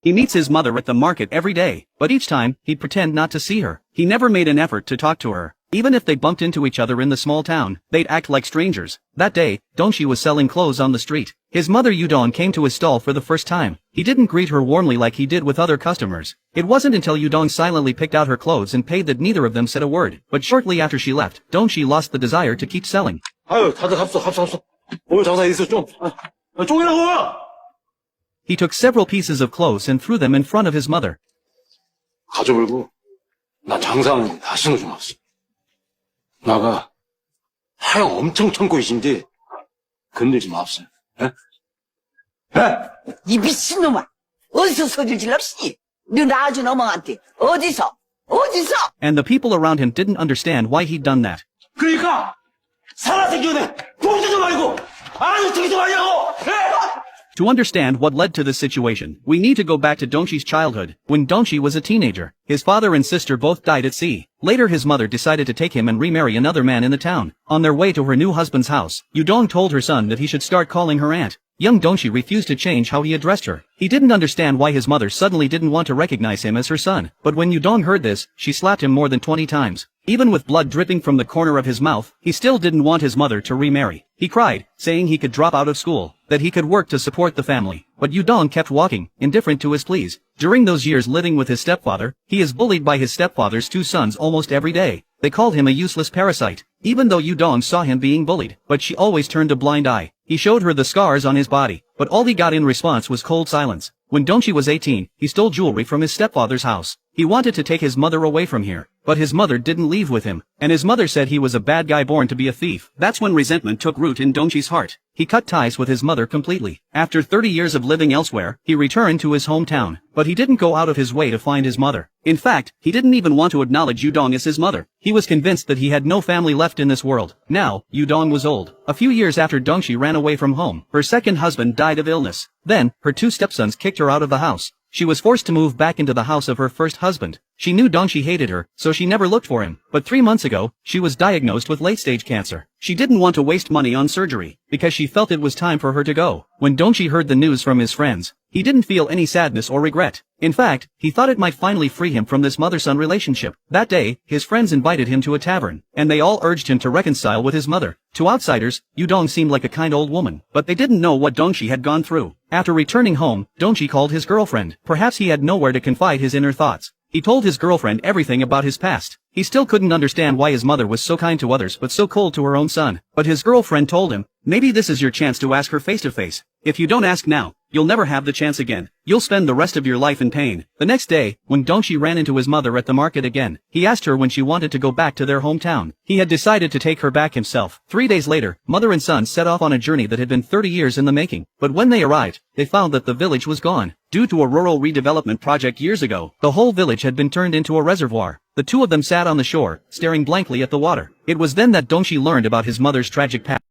He meets his mother at the market every day, but each time, he'd pretend not to see her. He never made an effort to talk to her. Even if they bumped into each other in the small town, they'd act like strangers. That day, Dongshi was selling clothes on the street. His mother Yudong came to his stall for the first time. He didn't greet her warmly like he did with other customers. It wasn't until Yudong silently picked out her clothes and paid that neither of them said a word. But shortly after she left, Dongshi lost the desire to keep selling. 아유, 다들 합수. 오늘 장사 있어, 좀. 쪼개라고! He took several pieces of clothes and threw them in front of his mother. 가져버리고, 나 장사하는 다시는 좀 없어. 나가, 하영 엄청 참고이신데, 건들지 맙소. 에? 이 미친놈아! 어디서 소리를 질렀으니? 너 나아준 어멍한테 어디서? And the people around him didn't understand why he'd done that. 그러니까, 살아생겨네! 보지도 말고, 아는 척도 말냐고! To understand what led to this situation, we need to go back to Dongshi's childhood, when Dongshi was a teenager. His father and sister both died at sea. Later his mother decided to take him and remarry another man in the town. On their way to her new husband's house, Yudong told her son that he should start calling her aunt. Young Dongshi refused to change how he addressed her. He didn't understand why his mother suddenly didn't want to recognize him as her son. But when Yudong heard this, she slapped him more than 20 times. Even with blood dripping from the corner of his mouth, he still didn't want his mother to remarry. He cried, saying he could drop out of school, that he could work to support the family. But Yudong kept walking, indifferent to his pleas. During those years living with his stepfather, he is bullied by his stepfather's two sons almost every day. They called him a useless parasite. Even though Yudong saw him being bullied, but she always turned a blind eye. He showed her the scars on his body, but all he got in response was cold silence. When Dongshi was 18, he stole jewelry from his stepfather's house. He wanted to take his mother away from here, but his mother didn't leave with him, and his mother said he was a bad guy born to be a thief. That's when resentment took root in Dongshi's heart. He cut ties with his mother completely. After 30 years of living elsewhere, he returned to his hometown, but he didn't go out of his way to find his mother. In fact, he didn't even want to acknowledge Yudong as his mother. He was convinced that he had no family left in this world. Now, Yudong was old. A few years after Dongshi ran away from home, her second husband died of illness. Then, her two stepsons kicked her out of the house. She was forced to move back into the house of her first husband. She knew Dongshi hated her, so she never looked for him. But 3 months ago, she was diagnosed with late-stage cancer. She didn't want to waste money on surgery, because she felt it was time for her to go. When Dongshi heard the news from his friends, he didn't feel any sadness or regret. In fact, he thought it might finally free him from this mother-son relationship. That day, his friends invited him to a tavern, and they all urged him to reconcile with his mother. To outsiders, Yudong seemed like a kind old woman, but they didn't know what Dongshi had gone through. After returning home, Dongshi called his girlfriend. Perhaps he had nowhere to confide his inner thoughts. He told his girlfriend everything about his past. He still couldn't understand why his mother was so kind to others but so cold to her own son. But his girlfriend told him, maybe this is your chance to ask her face to face. If you don't ask now, you'll never have the chance again. You'll spend the rest of your life in pain. The next day, when Dongshi ran into his mother at the market again, he asked her when she wanted to go back to their hometown. He had decided to take her back himself. 3 days later, mother and son set off on a journey that had been 30 years in the making. But when they arrived, they found that the village was gone. Due to a rural redevelopment project years ago, the whole village had been turned into a reservoir. The two of them sat on the shore, staring blankly at the water. It was then that Dongshi learned about his mother's tragic past.